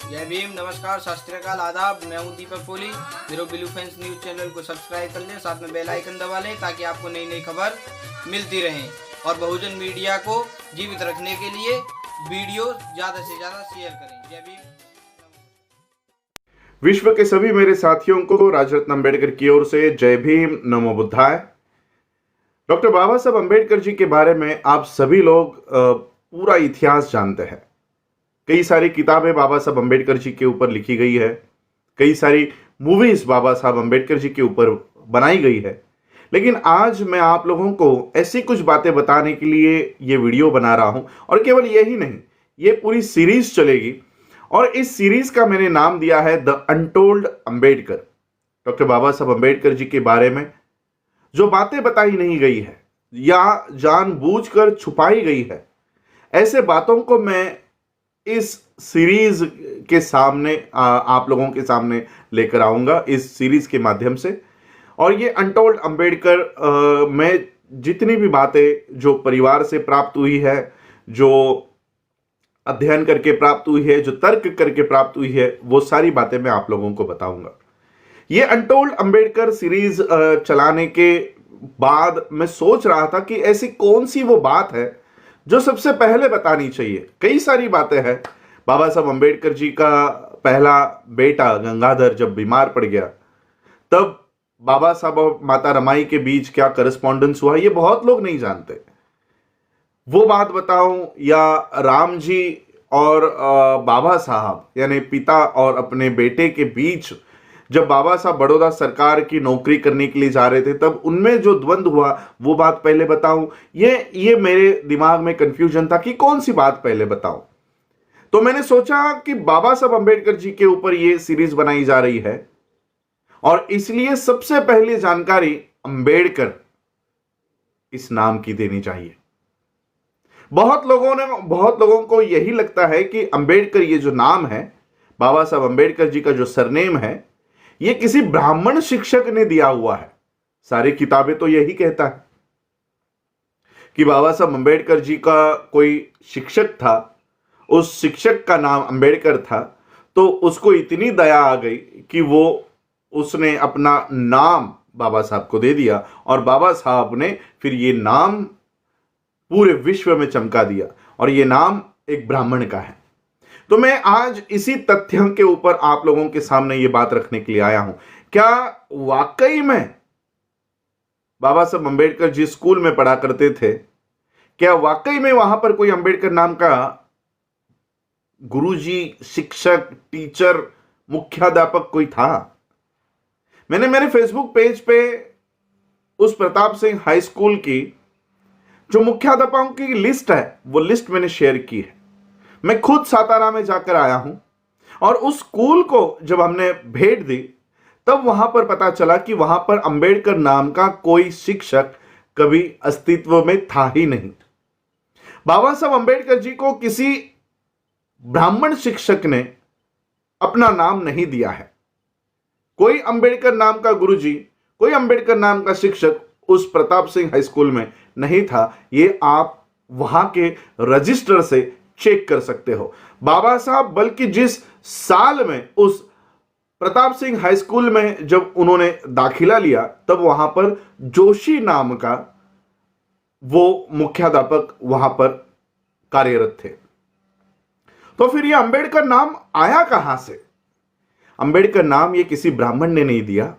जय भीम, नमस्कार, सत श्री अकाल, आदाब। मैं हूं दीपक पोली। मेरे ब्लू फैंस न्यूज चैनल को सब्सक्राइब कर लें, साथ में बेल आइकन दबा लें ताकि आपको नई नई खबर मिलती रहे। और बहुजन मीडिया को जीवित रखने के लिए वीडियो ज़्यादा से ज़्यादा शेयर करें। जय भीम। विश्व के सभी मेरे साथियों को राजरत्न अम्बेडकर की ओर से जय भीम, नमो बुद्धाय। डॉक्टर बाबा साहब अम्बेडकर जी के बारे में आप सभी लोग पूरा इतिहास जानते हैं। कई सारी किताबें बाबा साहब अम्बेडकर जी के ऊपर लिखी गई है, कई सारी मूवीज बाबा साहब अम्बेडकर जी के ऊपर बनाई गई है। लेकिन आज मैं आप लोगों को ऐसी कुछ बातें बताने के लिए ये वीडियो बना रहा हूं, और केवल यही नहीं, ये पूरी सीरीज चलेगी। और इस सीरीज का मैंने नाम दिया है द अनटोल्ड अम्बेडकर। डॉक्टर बाबा साहब अम्बेडकर जी के बारे में जो बातें बताई नहीं गई है या जानबूझकर छुपाई गई है, ऐसे बातों को मैं इस सीरीज के सामने आप लोगों के सामने लेकर आऊंगा, इस सीरीज के माध्यम से। और ये अनटोल्ड अम्बेडकर में जितनी भी बातें जो परिवार से प्राप्त हुई है, जो अध्ययन करके प्राप्त हुई है, जो तर्क करके प्राप्त हुई है, वो सारी बातें मैं आप लोगों को बताऊंगा। ये अनटोल्ड अम्बेडकर सीरीज चलाने के बाद मैं सोच रहा था कि ऐसी कौन सी वो बात है जो सबसे पहले बतानी चाहिए। कई सारी बातें हैं। बाबा साहब अम्बेडकर जी का पहला बेटा गंगाधर जब बीमार पड़ गया, तब बाबा साहब और माता रमाई के बीच क्या करस्पॉन्डेंस हुआ, ये बहुत लोग नहीं जानते। वो बात बताऊं, या राम जी और बाबा साहब यानी पिता और अपने बेटे के बीच जब बाबा साहब बड़ौदा सरकार की नौकरी करने के लिए जा रहे थे, तब उनमें जो द्वंद्व हुआ वो बात पहले बताऊं। ये मेरे दिमाग में कंफ्यूजन था कि कौन सी बात पहले बताऊं। तो मैंने सोचा कि बाबा साहब अम्बेडकर जी के ऊपर ये सीरीज बनाई जा रही है, और इसलिए सबसे पहले जानकारी अम्बेडकर इस नाम की देनी चाहिए। बहुत लोगों को यही लगता है कि अम्बेडकर ये जो नाम है, बाबा साहब अम्बेडकर जी का जो सरनेम है, ये किसी ब्राह्मण शिक्षक ने दिया हुआ है। सारी किताबें तो यही कहता है कि बाबा साहब अम्बेडकर जी का कोई शिक्षक था, उस शिक्षक का नाम अम्बेडकर था, तो उसको इतनी दया आ गई कि उसने अपना नाम बाबा साहब को दे दिया, और बाबा साहब ने फिर ये नाम पूरे विश्व में चमका दिया, और ये नाम एक ब्राह्मण का है। तो मैं आज इसी तथ्यों के ऊपर आप लोगों के सामने ये बात रखने के लिए आया हूं। क्या वाकई में बाबा साहब अम्बेडकर जी स्कूल में पढ़ा करते थे? क्या वाकई में वहां पर कोई अम्बेडकर नाम का गुरुजी, शिक्षक, टीचर, मुख्याध्यापक कोई था? मैंने मेरे फेसबुक पेज पे उस प्रताप सिंह हाई स्कूल की जो मुख्याध्यापकों की लिस्ट है, वो लिस्ट मैंने शेयर की है। मैं खुद सातारा में जाकर आया हूं, और उस स्कूल को जब हमने भेंट दी, तब वहां पर पता चला कि वहां पर अम्बेडकर नाम का कोई शिक्षक कभी अस्तित्व में था ही नहीं। बाबा साहब अम्बेडकर जी को किसी ब्राह्मण शिक्षक ने अपना नाम नहीं दिया है। कोई अम्बेडकर नाम का गुरुजी, कोई अम्बेडकर नाम का शिक्षक उस प्रताप सिंह हाई स्कूल में नहीं था। ये आप वहां के रजिस्टर से चेक कर सकते हो। बाबा साहब बल्कि जिस साल में उस प्रताप सिंह हाई स्कूल में जब उन्होंने दाखिला लिया, तब वहां पर जोशी नाम का वो मुख्याध्यापक वहां पर कार्यरत थे। तो फिर ये अम्बेडकर नाम आया कहां से? अम्बेडकर नाम ये किसी ब्राह्मण ने नहीं दिया।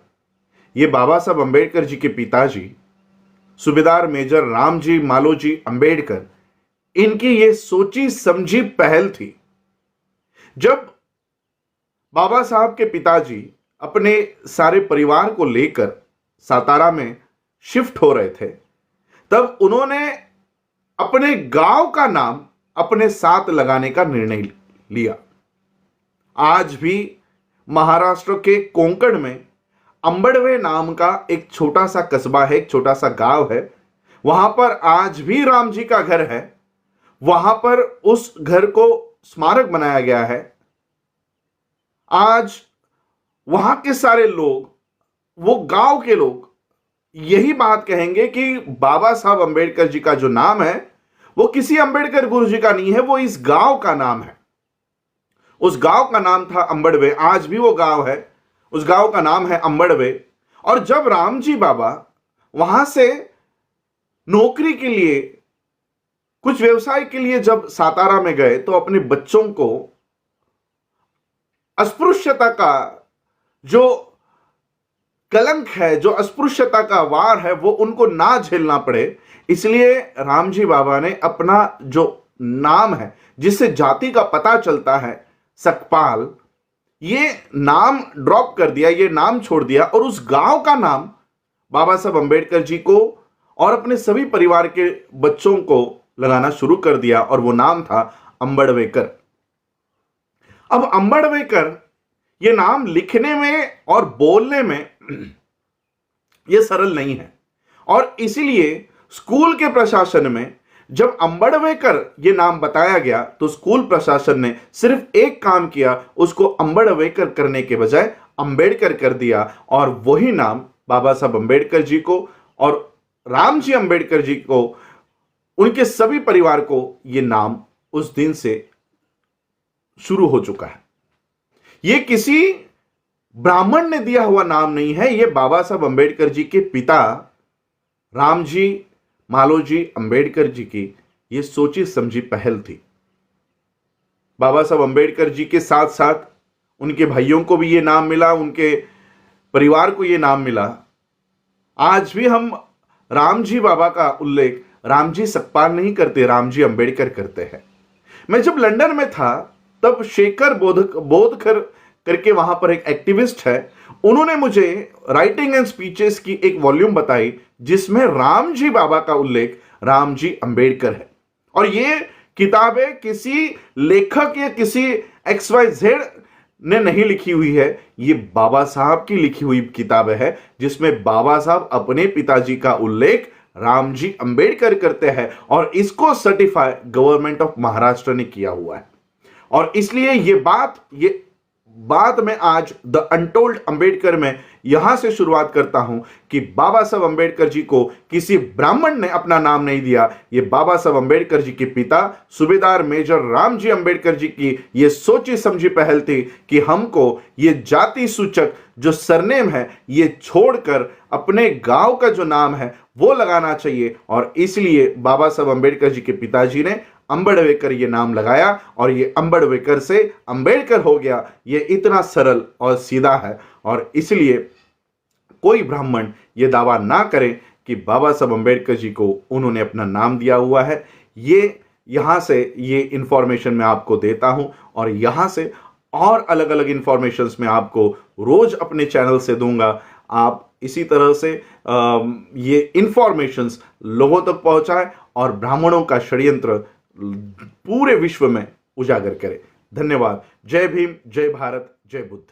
ये बाबा साहब अम्बेडकर जी के पिताजी सूबेदार मेजर रामजी मालोजी अम्बेडकर, इनकी ये सोची समझी पहल थी। जब बाबा साहब के पिताजी अपने सारे परिवार को लेकर सातारा में शिफ्ट हो रहे थे, तब उन्होंने अपने गांव का नाम अपने साथ लगाने का निर्णय लिया। आज भी महाराष्ट्र के कोंकण में अंबड़वे नाम का एक छोटा सा कस्बा है, एक छोटा सा गांव है। वहां पर आज भी राम जी का घर है। वहां पर उस घर को स्मारक बनाया गया है। आज वहां के सारे लोग, वो गांव के लोग यही बात कहेंगे कि बाबा साहब अम्बेडकर जी का जो नाम है वो किसी अंबेडकर गुरु जी का नहीं है, वो इस गांव का नाम है। उस गांव का नाम था अंबड़वे, आज भी वो गांव है, उस गांव का नाम है अंबड़वे। और जब रामजी बाबा वहां से नौकरी के लिए, कुछ व्यवसाय के लिए जब सातारा में गए तो अपने बच्चों को अस्पृश्यता का जो कलंक है, जो अस्पृश्यता का वार है, वो उनको ना झेलना पड़े, इसलिए रामजी बाबा ने अपना जो नाम है, जिससे जाति का पता चलता है, सकपाल, ये नाम ड्रॉप कर दिया, ये नाम छोड़ दिया और उस गांव का नाम बाबा साहब अंबेडकर जी को और अपने सभी परिवार के बच्चों को लगाना शुरू कर दिया और वो नाम था अंबड़वेकर। अब अंबड़वेकर ये नाम लिखने में और बोलने में ये सरल नहीं है और इसीलिए स्कूल के प्रशासन में जब अंबड़वेकर ये नाम बताया गया तो स्कूल प्रशासन ने सिर्फ एक काम किया, उसको अंबड़वेकर करने के बजाय अंबेडकर कर दिया और वही नाम बाबा साहब अंबेडकर जी को और रामजी अंबेडकर जी को, उनके सभी परिवार को ये नाम उस दिन से शुरू हो चुका है। ये किसी ब्राह्मण ने दिया हुआ नाम नहीं है, ये बाबा साहब अंबेडकर जी के पिता रामजी मालोजी अंबेडकर जी की ये सोची समझी पहल थी। बाबा साहब अंबेडकर जी के साथ साथ उनके भाइयों को भी ये नाम मिला, उनके परिवार को ये नाम मिला। आज भी हम रामजी बाबा का उल्लेख रामजी सकपाल नहीं करते, रामजी अंबेडकर करते हैं। मैं जब लंदन में था तब शेखर बोधकर करके वहां पर एक एक्टिविस्ट है, उन्होंने मुझे राइटिंग एंड स्पीचेस की एक वॉल्यूम बताई जिसमें रामजी बाबा का उल्लेख रामजी अंबेडकर है। और ये किताबें किसी लेखक या किसी XYZ ने नहीं लिखी हुई है, ये बाबा साहब की लिखी हुई किताबें है जिसमें बाबा साहब अपने पिताजी का उल्लेख रामजी अंबेडकर करते हैं और इसको सर्टिफाई गवर्नमेंट ऑफ महाराष्ट्र ने किया हुआ है। और इसलिए ये बात मैं आज द अनटोल्ड अंबेडकर में यहां से शुरुआत करता हूं कि बाबा साहब अंबेडकर जी को किसी ब्राह्मण ने अपना नाम नहीं दिया, ये बाबा साहब अंबेडकर जी के पिता सूबेदार मेजर रामजी अंबेडकर जी की ये सोची समझी पहल थी कि हमको ये जाति सूचक जो सरनेम है ये छोड़कर अपने गांव का जो नाम है वो लगाना चाहिए। और इसलिए बाबा साहब अंबेडकर जी के पिताजी ने अंबड़वेकर ये नाम लगाया और ये अंबड़वेकर से अंबेडकर हो गया। ये इतना सरल और सीधा है और इसलिए कोई ब्राह्मण ये दावा ना करे कि बाबा साहब अंबेडकर जी को उन्होंने अपना नाम दिया हुआ है। ये यहाँ से ये इंफॉर्मेशन मैं आपको देता हूँ और यहाँ से और अलग अलग इंफॉर्मेशंस मैं आपको रोज अपने चैनल से दूंगा। आप इसी तरह से ये इंफॉर्मेशंस लोगों तक पहुंचाएं और ब्राह्मणों का षड्यंत्र पूरे विश्व में उजागर करें। धन्यवाद। जय भीम, जय भारत, जय बुद्ध।